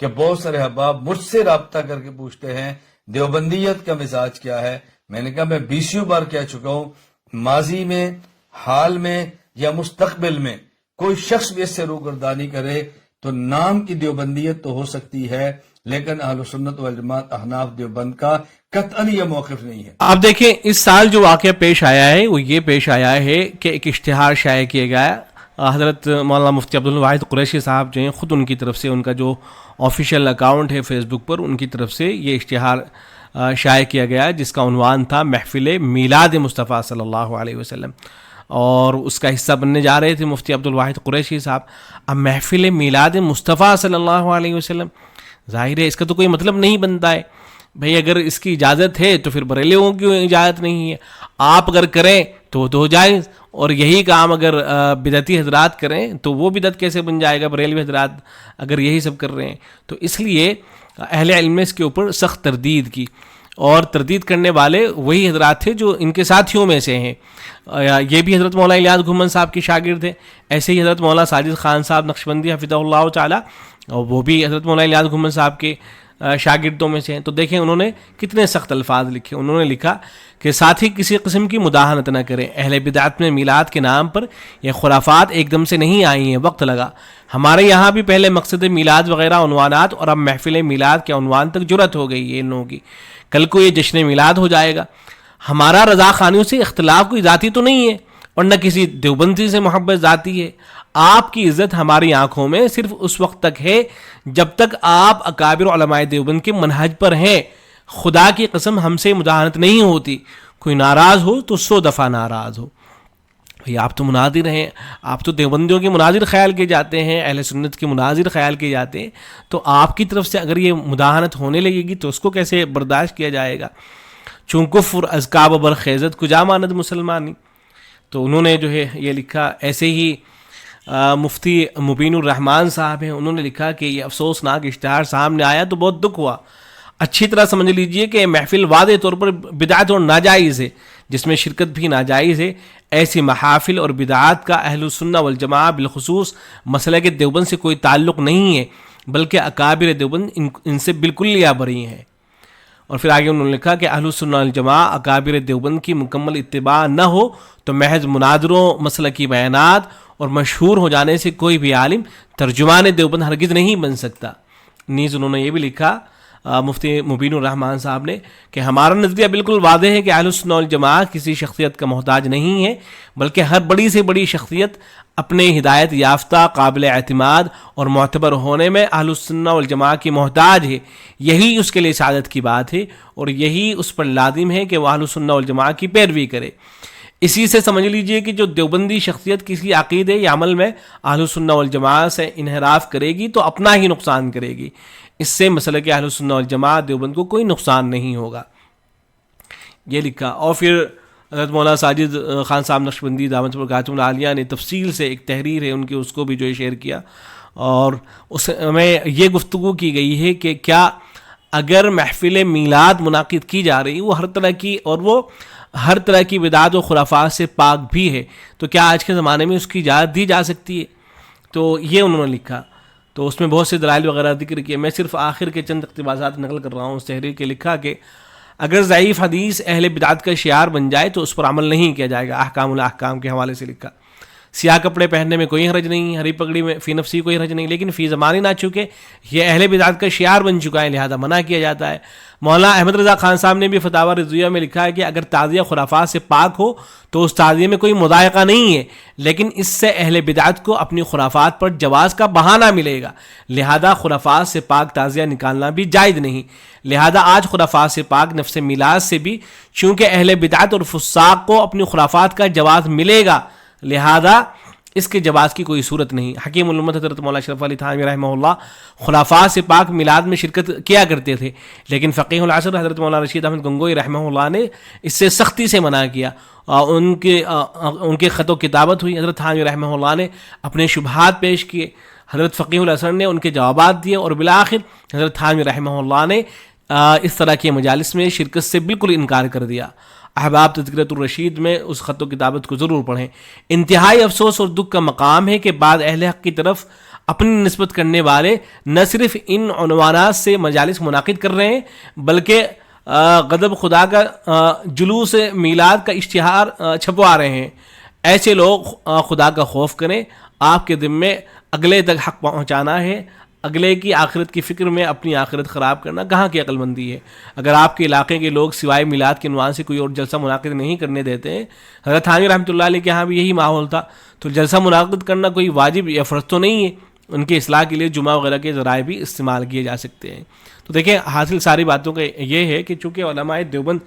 کہ بہت سارے احباب مجھ سے رابطہ کر کے پوچھتے ہیں دیوبندیت کا مزاج کیا ہے. میں نے کہا میں 20 بار کہہ چکا ہوں، ماضی میں، حال میں یا مستقبل میں کوئی شخص بھی اس سے روگردانی کرے تو نام کی دیوبندیت تو ہو سکتی ہے، لیکن اہل سنت والجماعت احناف دیوبند کا قطعاً یہ موقف نہیں ہے. آپ دیکھیں اس سال جو واقعہ پیش آیا ہے وہ یہ پیش آیا ہے کہ ایک اشتہار شائع کیا گیا. حضرت مولانا مفتی عبدالواحد قریشی صاحب جو ہیں خود ان کی طرف سے، ان کا جو آفیشیل اکاؤنٹ ہے فیس بک پر، ان کی طرف سے یہ اشتہار شائع کیا گیا جس کا عنوان تھا محفل میلاد مصطفیٰ صلی اللہ علیہ وسلم، اور اس کا حصہ بننے جا رہے تھے مفتی عبدالواحد قریشی صاحب. اب محفل میلاد مصطفیٰ صلی اللہ علیہ وسلم، ظاہر ہے اس کا تو کوئی مطلب نہیں بنتا ہے. بھئی اگر اس کی اجازت ہے تو پھر بریلویوں کی اجازت نہیں ہے. آپ اگر کریں تو جائز، اور یہی کام اگر بدعتی حضرات کریں تو وہ بدعت کیسے بن جائے گا؟ بریلوی حضرات اگر یہی سب کر رہے ہیں تو اس لیے اہل علم نے اس کے اوپر سخت تردید کی، اور تردید کرنے والے وہی حضرات تھے جو ان کے ساتھیوں میں سے ہیں. یہ بھی حضرت مولانا الیاس گھمن صاحب کی شاگرد ہیں، ایسے ہی حضرت مولانا ساجد خان صاحب نقشبندی حفظہ اللہ تعالی، اور وہ بھی حضرت مولانا الیاس گھمن صاحب کے شاگردوں میں سے ہیں. تو دیکھیں انہوں نے کتنے سخت الفاظ لکھے. انہوں نے لکھا کہ ساتھی کسی قسم کی مداہنت نہ کریں. اہل بدعت میں میلاد کے نام پر یہ خرافات ایک دم سے نہیں آئی ہیں، وقت لگا. ہمارے یہاں بھی پہلے مقصد میلاد وغیرہ عنوانات، اور اب محفل میلاد کے عنوان تک جرأت ہو گئی ہے ان لوگوں کی. کل کو یہ جشن میلاد ہو جائے گا. ہمارا رضا خانیوں سے اختلاف کوئی ذاتی تو نہیں ہے، اور نہ کسی دیوبندی سے محبت ذاتی ہے. آپ کی عزت ہماری آنکھوں میں صرف اس وقت تک ہے جب تک آپ اکابر علماء دیوبند کے منہج پر ہیں. خدا کی قسم ہم سے مداہنت نہیں ہوتی. کوئی ناراض ہو تو 100 دفعہ ناراض ہو. بھئی آپ تو مناظر ہیں، آپ تو دیوبندیوں کے مناظر خیال کیے جاتے ہیں، اہل سنت کے مناظر خیال کیے جاتے ہیں، تو آپ کی طرف سے اگر یہ مداہنت ہونے لگے گی تو اس کو کیسے برداشت کیا جائے گا؟ چون کفر از کعب برخیزت کجا ماند مسلمانی. تو انہوں نے جو ہے یہ لکھا. ایسے ہی مفتی مبین الرحمان صاحب ہیں، انہوں نے لکھا کہ یہ افسوسناک اشتہار سامنے آیا تو بہت دکھ ہوا. اچھی طرح سمجھ لیجئے کہ محفل واضح طور پر بدعت اور ناجائز ہے، جس میں شرکت بھی ناجائز ہے. ایسی محافل اور بدعات کا اہل السنہ والجماعہ بالخصوص مسلک دیوبند سے کوئی تعلق نہیں ہے، بلکہ اکابر دیوبند ان سے بالکل لیا بری ہیں. اور پھر آگے انہوں نے لکھا کہ اہل السنہ والجماعہ اکابر دیوبند کی مکمل اتباع نہ ہو تو محض مناظروں، مسلکی بیانات اور مشہور ہو جانے سے کوئی بھی عالم ترجمان دیوبند ہرگز نہیں بن سکتا. نیز انہوں نے یہ بھی لکھا مفتی مبین الرحمان صاحب نے کہ ہمارا نظریہ بالکل واضح ہے کہ اہل السنہ والجماعہ کسی شخصیت کا محتاج نہیں ہے، بلکہ ہر بڑی سے بڑی شخصیت اپنے ہدایت یافتہ، قابل اعتماد اور معتبر ہونے میں اہل السنہ والجماعہ کی محتاج ہے. یہی اس کے لیے سعادت کی بات ہے، اور یہی اس پر لازم ہے کہ وہ اہل السنہ والجماعہ کی پیروی کرے. اسی سے سمجھ لیجئے کہ جو دیوبندی شخصیت کسی عقیدے یا عمل میں اہل السنہ والجماعہ سے انحراف کرے گی تو اپنا ہی نقصان کرے گی. اس سے مسلک اہل السنہ والجماعہ دیوبند کو کوئی نقصان نہیں ہوگا. یہ لکھا. اور پھر حضرت مولانا ساجد خان صاحب نقشبندی دامت برکاتہ العالیہ نے تفصیل سے ایک تحریر ہے ان کی، اس کو بھی جو شیئر کیا، اور اس میں یہ گفتگو کی گئی ہے کہ کیا اگر محفل میلاد منعقد کی جا رہی وہ ہر طرح کی بدعات و خرافات سے پاک بھی ہے، تو کیا آج کے زمانے میں اس کی اجازت دی جا سکتی ہے؟ تو یہ انہوں نے لکھا. تو اس میں بہت سے دلائل وغیرہ ذکر کیے. میں صرف آخر کے چند اقتباسات نقل کر رہا ہوں اس تحریر کے. لکھا کہ اگر ضعیف حدیث اہل بدعت کا شعار بن جائے تو اس پر عمل نہیں کیا جائے گا. احکام الاحکام کے حوالے سے لکھا. سیاہ کپڑے پہننے میں کوئی حرج نہیں، ہری پگڑی میں فی نفسی کوئی حرج نہیں، لیکن فی زمانی نہ چکے یہ اہل بدعت کا شعار بن چکا ہے، لہذا منع کیا جاتا ہے. مولانا احمد رضا خان صاحب نے بھی فتاوی رضویہ میں لکھا ہے کہ اگر تعزیہ خرافات سے پاک ہو تو اس تعزیے میں کوئی مضائقہ نہیں ہے، لیکن اس سے اہل بدعت کو اپنی خرافات پر جواز کا بہانہ ملے گا، لہذا خرافات سے پاک تعزیہ نکالنا بھی جائز نہیں. لہذا آج خرافات سے پاک نفس میلاد سے بھی چونکہ اہل بدعت اور فساق کو اپنی خرافات کا جواز ملے گا، لہذا اس کے جواز کی کوئی صورت نہیں. حکیم الامت حضرت مولانا اشرف علی تھانوی رحمہ اللہ خرافات سے پاک میلاد میں شرکت کیا کرتے تھے، لیکن فقیہ العصر حضرت مولانا رشید احمد گنگوئی رحمہ اللہ نے اس سے سختی سے منع کیا. ان کے خط و کتابت ہوئی، حضرت تھانوی رحمہ اللہ نے اپنے شبہات پیش کیے، حضرت فقیہ العصر نے ان کے جوابات دیے، اور بالآخر حضرت تھانوی رحمہ اللہ نے اس طرح کے مجالس میں شرکت سے بالکل انکار کر دیا. احباب تذکرۃ الرشید میں اس خط و کتابت کو ضرور پڑھیں. انتہائی افسوس اور دکھ کا مقام ہے کہ بعض اہل حق کی طرف اپنی نسبت کرنے والے نہ صرف ان عنوانات سے مجالس منعقد کر رہے ہیں بلکہ غضب خدا کا جلوس میلاد کا اشتہار چھپوا رہے ہیں. ایسے لوگ خدا کا خوف کریں. آپ کے ذمے اگلے تک حق پہنچانا ہے. اگلے کی آخرت کی فکر میں اپنی آخرت خراب کرنا کہاں کی عقل مندی ہے؟ اگر آپ کے علاقے کے لوگ سوائے میلاد کے عنوان سے کوئی اور جلسہ منعقد نہیں کرنے دیتے ہیں، حضرت تھانوی رحمۃ اللہ علیہ کے ہاں بھی یہی ماحول تھا، تو جلسہ منعقد کرنا کوئی واجب یا فرض تو نہیں ہے. ان کے اصلاح کے لیے جمعہ وغیرہ کے ذرائع بھی استعمال کیے جا سکتے ہیں. تو دیکھیں، حاصل ساری باتوں کا یہ ہے کہ چونکہ علماء دیوبند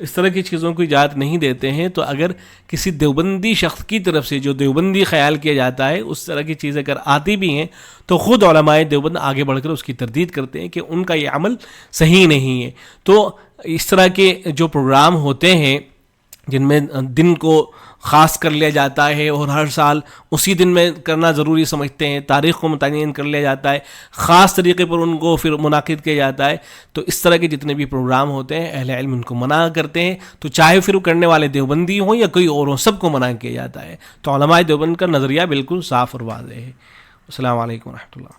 اس طرح کی چیزوں کو اجازت نہیں دیتے ہیں، تو اگر کسی دیوبندی شخص کی طرف سے جو دیوبندی خیال کیا جاتا ہے اس طرح کی چیزیں اگر آتی بھی ہیں تو خود علماء دیوبند آگے بڑھ کر اس کی تردید کرتے ہیں کہ ان کا یہ عمل صحیح نہیں ہے. تو اس طرح کے جو پروگرام ہوتے ہیں جن میں دن کو خاص کر لیا جاتا ہے اور ہر سال اسی دن میں کرنا ضروری سمجھتے ہیں، تاریخ کو متعین کر لیا جاتا ہے، خاص طریقے پر ان کو پھر منعقد کیا جاتا ہے، تو اس طرح کے جتنے بھی پروگرام ہوتے ہیں اہل علم ان کو منع کرتے ہیں. تو چاہے پھر وہ کرنے والے دیوبندی ہوں یا کوئی اور ہوں، سب کو منع کیا جاتا ہے. تو علماء دیوبند کا نظریہ بالکل صاف اور واضح ہے. السلام علیکم ورحمۃ اللہ.